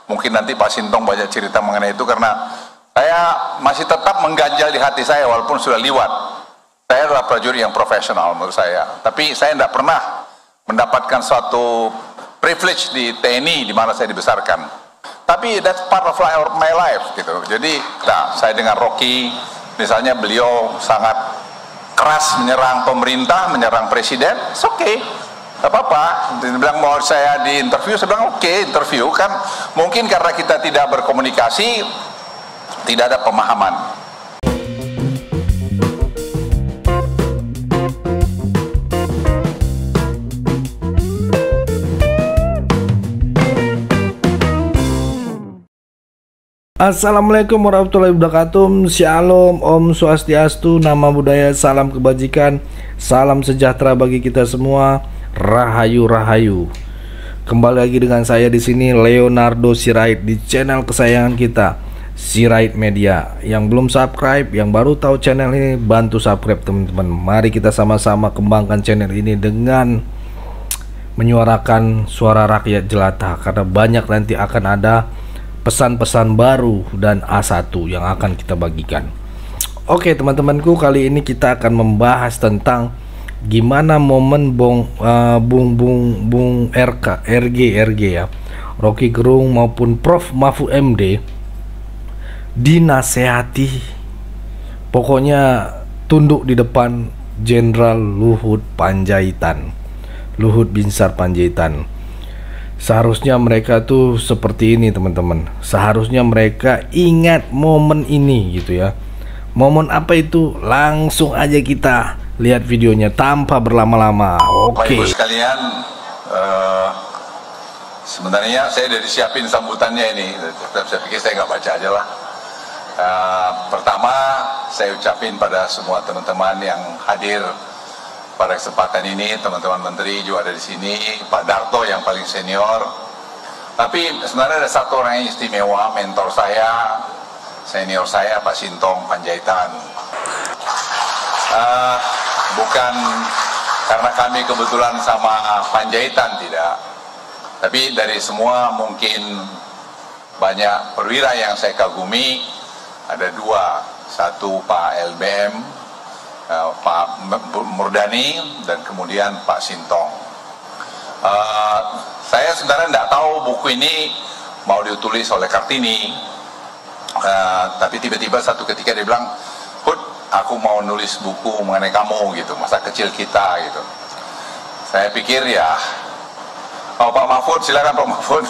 mungkin nanti Pak Sintong banyak cerita mengenai itu, karena saya masih tetap mengganjal di hati saya walaupun sudah liwat. Saya adalah prajurit yang profesional menurut saya, tapi saya tidak pernah mendapatkan suatu privilege di TNI di mana saya dibesarkan. Tapi that's part of my life gitu. Jadi, nah, saya dengan Rocky, misalnya beliau sangat keras menyerang pemerintah, menyerang presiden, it's okay. Gak apa-apa. Dia bilang mau saya di interview, saya bilang oke, interview kan. Mungkin karena kita tidak berkomunikasi, tidak ada pemahaman. Assalamualaikum warahmatullahi wabarakatuh. Shalom, Om Swastiastu, nama budaya, salam kebajikan, salam sejahtera bagi kita semua. Rahayu Rahayu. Kembali lagi dengan saya di sini, Leonardo Sirait, di channel kesayangan kita, Sirait Media. Yang belum subscribe, yang baru tahu channel ini, bantu subscribe teman-teman. Mari kita sama-sama kembangkan channel ini dengan menyuarakan suara rakyat jelata, karena banyak nanti akan ada pesan-pesan baru dan A1 yang akan kita bagikan. Oke teman-temanku, kali ini kita akan membahas tentang gimana momen Bung RG ya, Rocky Gerung maupun Prof Mahfud MD dinasehati, pokoknya tunduk di depan Jenderal Luhut Panjaitan, Luhut Binsar Panjaitan. Seharusnya mereka tuh seperti ini teman-teman. Seharusnya mereka ingat momen ini gitu ya. Momen apa itu? Langsung aja kita lihat videonya tanpa berlama-lama. Oke. Bapak Ibu sekalian, sebenarnya saya udah disiapin sambutannya ini. Saya pikir saya nggak baca aja lah. Pertama, saya ucapin pada semua teman-teman yang hadir pada kesempatan ini, teman-teman menteri juga ada di sini, Pak Darto yang paling senior. Tapi sebenarnya ada satu orang yang istimewa, mentor saya, senior saya, Pak Sintong Panjaitan. Bukan karena kami kebetulan sama Panjaitan, tidak. Tapi dari semua mungkin banyak perwira yang saya kagumi, ada dua. Satu Pak LBM, Pak Murdani, dan kemudian Pak Sintong. Saya sebenarnya tidak tahu buku ini mau ditulis oleh Kartini, tapi tiba-tiba satu ketika dia bilang, Hud, aku mau nulis buku mengenai kamu gitu, masa kecil kita gitu. Saya pikir ya, oh Pak Mahfud, silakan Pak Mahfud.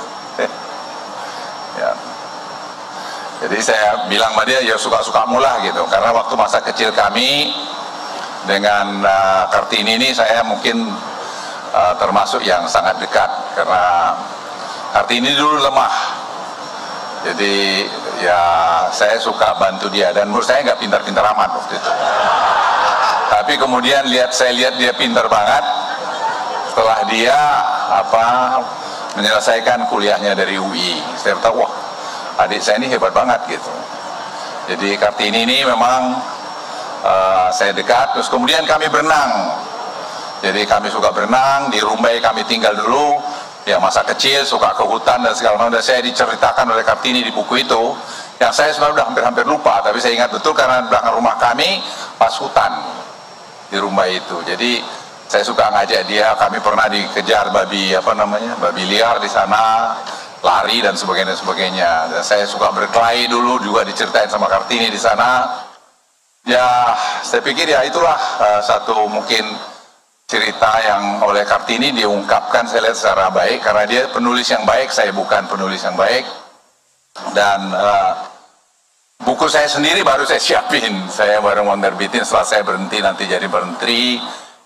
Ya. Jadi saya bilang sama dia, ya suka-sukamu lah gitu, karena waktu masa kecil kami dengan Kartini ini saya mungkin termasuk yang sangat dekat, karena Kartini dulu lemah. Jadi ya saya suka bantu dia, dan menurut saya nggak pintar-pintar amat waktu itu. Tapi kemudian saya lihat dia pintar banget setelah dia menyelesaikan kuliahnya dari UI. Saya tahu, wah adik saya ini hebat banget gitu. Jadi Kartini ini memang saya dekat. Terus kemudian kami berenang. Jadi kami suka berenang di Rumbai, kami tinggal dulu. Ya masa kecil suka ke hutan dan segala macam. Dan saya diceritakan oleh Kartini di buku itu, yang saya sebenarnya udah hampir-hampir lupa, tapi saya ingat betul karena belakang rumah kami pas hutan di Rumbai itu. Jadi saya suka ngajak dia. Kami pernah dikejar babi babi liar di sana, lari dan sebagainya. Dan saya suka berkelahi dulu, juga diceritain sama Kartini di sana. Ya, saya pikir ya itulah satu mungkin cerita yang oleh Kartini diungkapkan, saya lihat secara baik, karena dia penulis yang baik, saya bukan penulis yang baik. Dan buku saya sendiri baru saya siapin, saya baru mau nerbitin setelah saya berhenti nanti jadi menteri.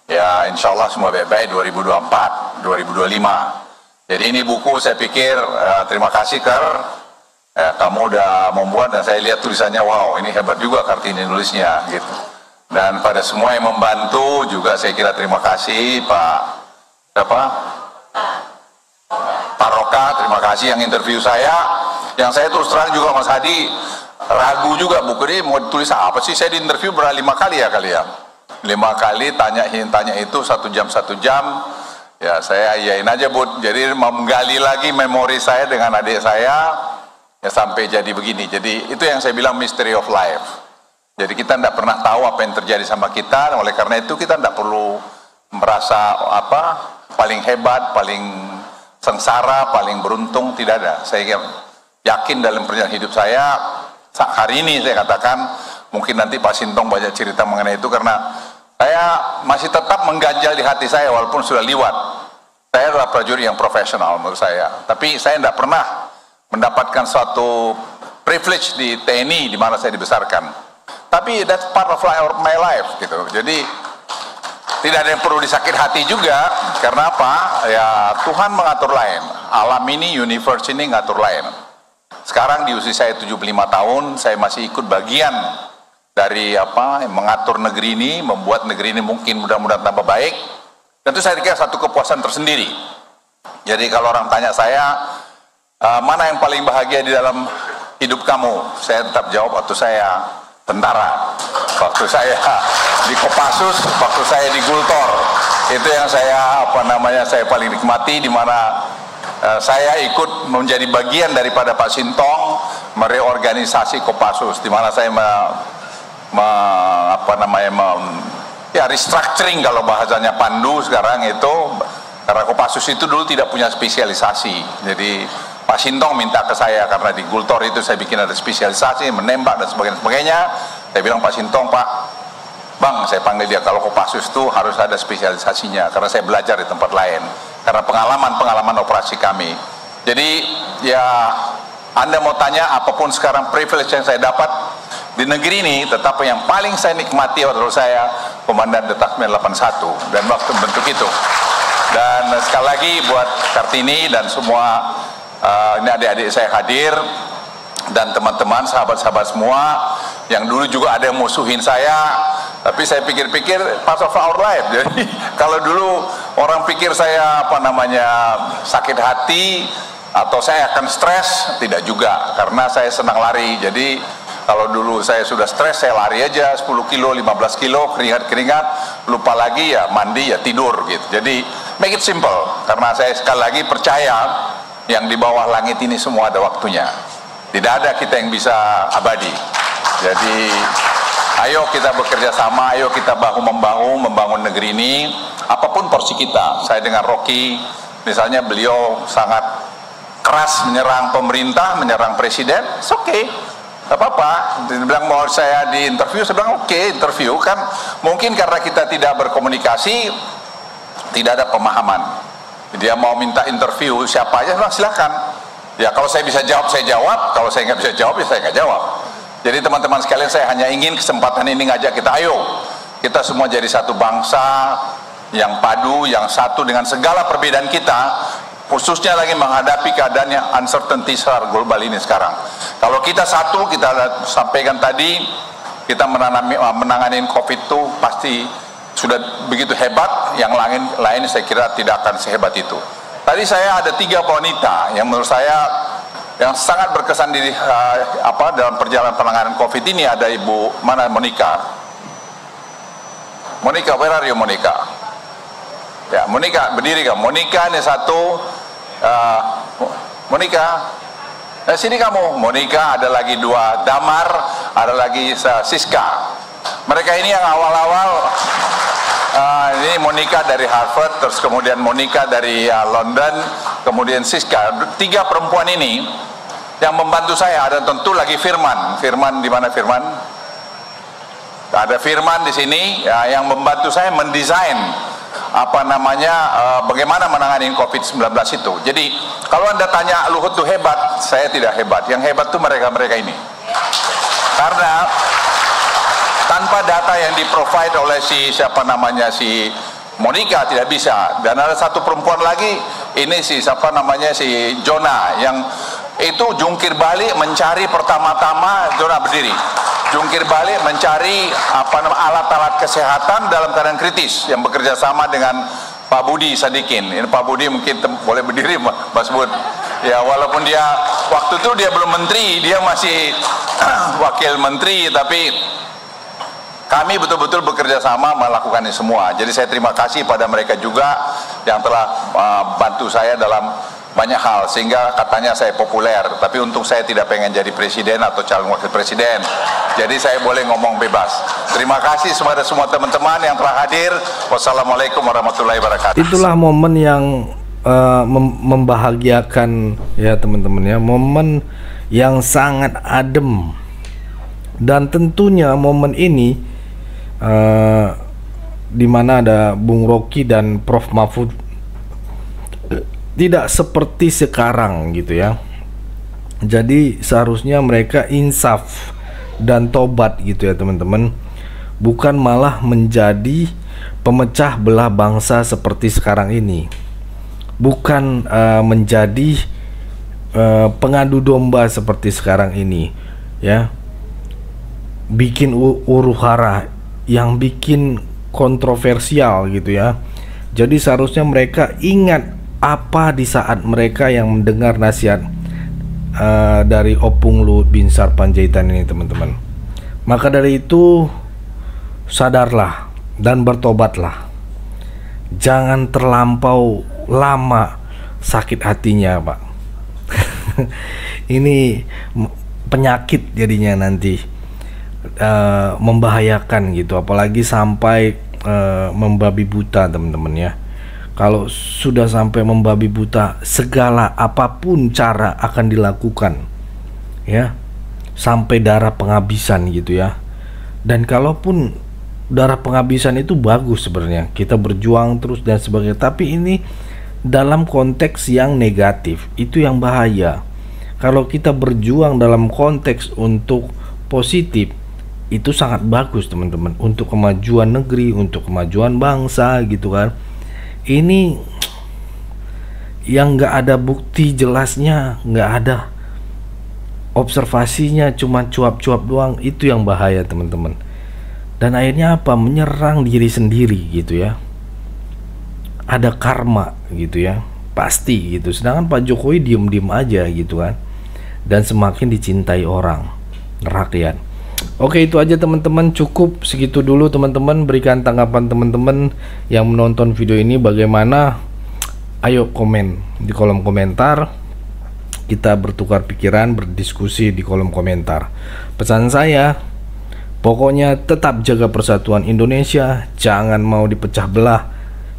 Ya insya Allah semua baik-baik 2024, 2025. Jadi ini buku saya pikir, terima kasih kamu udah membuat, dan saya lihat tulisannya, wow ini hebat juga Kartini nulisnya gitu. Dan pada semua yang membantu juga saya kira terima kasih Pak Roka, terima kasih yang interview saya. Yang saya terus terang juga Mas Hadi ragu juga, buku ini mau tulis apa sih. Saya diinterview berapa 5 kali ya 5 kali, tanya itu 1 jam Ya saya iyain aja Bud. Jadi menggali lagi memori saya dengan adik saya, ya sampai jadi begini. Jadi itu yang saya bilang mystery of life. Jadi kita tidak pernah tahu apa yang terjadi sama kita. Oleh karena itu kita tidak perlu merasa paling hebat, paling sengsara, paling beruntung. Tidak ada. Saya yakin dalam perjalanan hidup saya hari ini saya katakan, mungkin nanti Pak Sintong banyak cerita mengenai itu, karena saya masih tetap mengganjal di hati saya walaupun sudah liwat. Saya adalah prajurit yang profesional menurut saya. Tapi saya tidak pernah mendapatkan suatu privilege di TNI di mana saya dibesarkan. Tapi that's part of my life gitu. Jadi tidak ada yang perlu disakit hati juga. Karena apa? Ya Tuhan mengatur lain. Alam ini, universe ini ngatur lain. Sekarang di usia saya 75 tahun, saya masih ikut bagian dari mengatur negeri ini, membuat negeri ini mungkin mudah-mudahan tambah baik. Tentu saya kira satu kepuasan tersendiri. Jadi kalau orang tanya saya, mana yang paling bahagia di dalam hidup kamu? Saya tetap jawab, waktu saya tentara, waktu saya di Kopassus, waktu saya di Gultor. Itu yang saya saya paling nikmati, di mana saya ikut menjadi bagian daripada Pak Sintong mereorganisasi Kopassus, di mana saya restructuring kalau bahasanya Pandu sekarang itu, karena Kopassus itu dulu tidak punya spesialisasi. Jadi Pak Sintong minta ke saya, karena di Gultor itu saya bikin ada spesialisasi, menembak dan sebagainya. Saya bilang, Pak Sintong, Pak Bang, saya panggil dia, kalau Kopassus itu harus ada spesialisasinya, karena saya belajar di tempat lain, karena pengalaman operasi kami. Jadi ya Anda mau tanya apapun sekarang privilege yang saya dapat di negeri ini, tetapi yang paling saya nikmati adalah saya Komandan Detasmen 81 dan waktu bentuk itu. Dan sekali lagi buat Kartini dan semua ini adik-adik saya hadir, dan teman-teman, sahabat-sahabat semua yang dulu juga ada yang musuhin saya, tapi saya pikir-pikir part of our life. Jadi kalau dulu orang pikir saya sakit hati atau saya akan stres, tidak juga, karena saya senang lari. Jadi kalau dulu saya sudah stres, saya lari aja 10 kilo, 15 kilo, keringat-keringat, lupa lagi ya mandi ya tidur gitu. Jadi make it simple, karena saya sekali lagi percaya yang di bawah langit ini semua ada waktunya. Tidak ada kita yang bisa abadi. Jadi ayo kita bekerja sama, ayo kita bahu-membahu membangun negeri ini, apapun porsi kita. Saya dengan Rocky, misalnya beliau sangat keras menyerang pemerintah, menyerang presiden, it's okay, gak apa-apa. Dia bilang mau saya di interview, saya bilang oke, interview. Kan mungkin karena kita tidak berkomunikasi, tidak ada pemahaman. Dia mau minta interview siapa aja, bilang silakan. Ya kalau saya bisa jawab, saya jawab. Kalau saya nggak bisa jawab, ya saya nggak jawab. Jadi teman-teman sekalian, saya hanya ingin kesempatan ini ngajak kita, ayo kita semua jadi satu bangsa yang padu, yang satu dengan segala perbedaan kita, khususnya lagi menghadapi keadaan yang uncertainty secara global ini sekarang. Kalau kita satu, kita sampaikan tadi, kita menangani COVID itu pasti sudah begitu hebat, yang lain saya kira tidak akan sehebat itu. Tadi saya ada 3 wanita yang menurut saya yang sangat berkesan dalam perjalanan penanganan COVID ini. Ada Ibu mana, Monica, where are you Monica? Ya, Monica berdiri kan? Monica ini satu, Monica, sini kamu. Monica, ada lagi 2 Damar, ada lagi Siska. Mereka ini yang awal-awal. Ini Monica dari Harvard, terus kemudian Monica dari London, kemudian Siska. 3 perempuan ini yang membantu saya. Ada tentu lagi Firman. Firman di mana Firman? Ada Firman di sini ya, yang membantu saya mendesain bagaimana menangani COVID-19 itu. Jadi kalau Anda tanya Luhut itu hebat, saya tidak hebat. Yang hebat itu mereka-mereka ini. Karena tanpa data yang di-provide oleh si Monica tidak bisa. Dan ada satu perempuan lagi, ini si Jonah, yang itu jungkir balik mencari pertama-tama, Jonah berdiri, jungkir balik mencari alat-alat kesehatan dalam keadaan kritis, yang bekerja sama dengan Pak Budi Sadikin. Ini Pak Budi mungkin boleh berdiri, Mas Bud. Ya, walaupun dia waktu itu dia belum menteri, dia masih wakil menteri, tapi kami betul-betul bekerja sama melakukan ini semua. Jadi saya terima kasih pada mereka juga. yang telah bantu saya dalam banyak hal, sehingga katanya saya populer, tapi untung saya tidak pengen jadi presiden atau calon wakil presiden, jadi saya boleh ngomong bebas. Terima kasih kepada semua teman-teman yang telah hadir. Wassalamualaikum warahmatullahi wabarakatuh. Itulah momen yang membahagiakan ya teman-teman ya, momen yang sangat adem, dan tentunya momen ini di mana ada Bung Rocky dan Prof Mahfud tidak seperti sekarang gitu ya. Jadi seharusnya mereka insaf dan tobat gitu ya teman-teman, bukan malah menjadi pemecah belah bangsa seperti sekarang ini, bukan menjadi pengadu domba seperti sekarang ini ya, bikin huru-hara yang bikin kontroversial gitu ya. Jadi seharusnya mereka ingat apa di saat mereka yang mendengar nasihat dari Opung Luhut Binsar Panjaitan ini teman-teman. Maka dari itu sadarlah dan bertobatlah, jangan terlampau lama sakit hatinya Pak. Ini penyakit jadinya nanti, membahayakan gitu, apalagi sampai membabi buta teman-teman ya. Kalau sudah sampai membabi buta, segala apapun cara akan dilakukan ya, sampai darah penghabisan gitu ya. Dan kalaupun darah penghabisan itu bagus sebenarnya, kita berjuang terus dan sebagainya, tapi ini dalam konteks yang negatif, itu yang bahaya. Kalau kita berjuang dalam konteks untuk positif, itu sangat bagus teman-teman, untuk kemajuan negeri, untuk kemajuan bangsa gitu kan. Ini yang nggak ada bukti jelasnya, nggak ada observasinya, cuma cuap-cuap doang, itu yang bahaya teman-teman. Dan akhirnya apa? Menyerang diri sendiri gitu ya. Ada karma gitu ya, pasti gitu. Sedangkan Pak Jokowi diem-diem aja gitu kan, dan semakin dicintai orang, rakyat. Oke, itu aja teman-teman, cukup segitu dulu teman-teman. Berikan tanggapan teman-teman yang menonton video ini bagaimana. Ayo komen di kolom komentar, kita bertukar pikiran, berdiskusi di kolom komentar. Pesan saya, pokoknya tetap jaga persatuan Indonesia, jangan mau dipecah belah,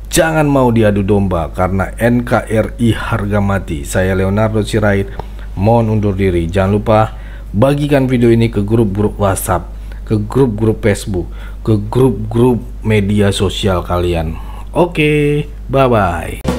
jangan mau diadu domba, karena NKRI harga mati. Saya Leonardo Sirait, mohon undur diri. Jangan lupa bagikan video ini ke grup-grup WhatsApp, ke grup-grup Facebook, ke grup-grup media sosial kalian. Oke, bye-bye.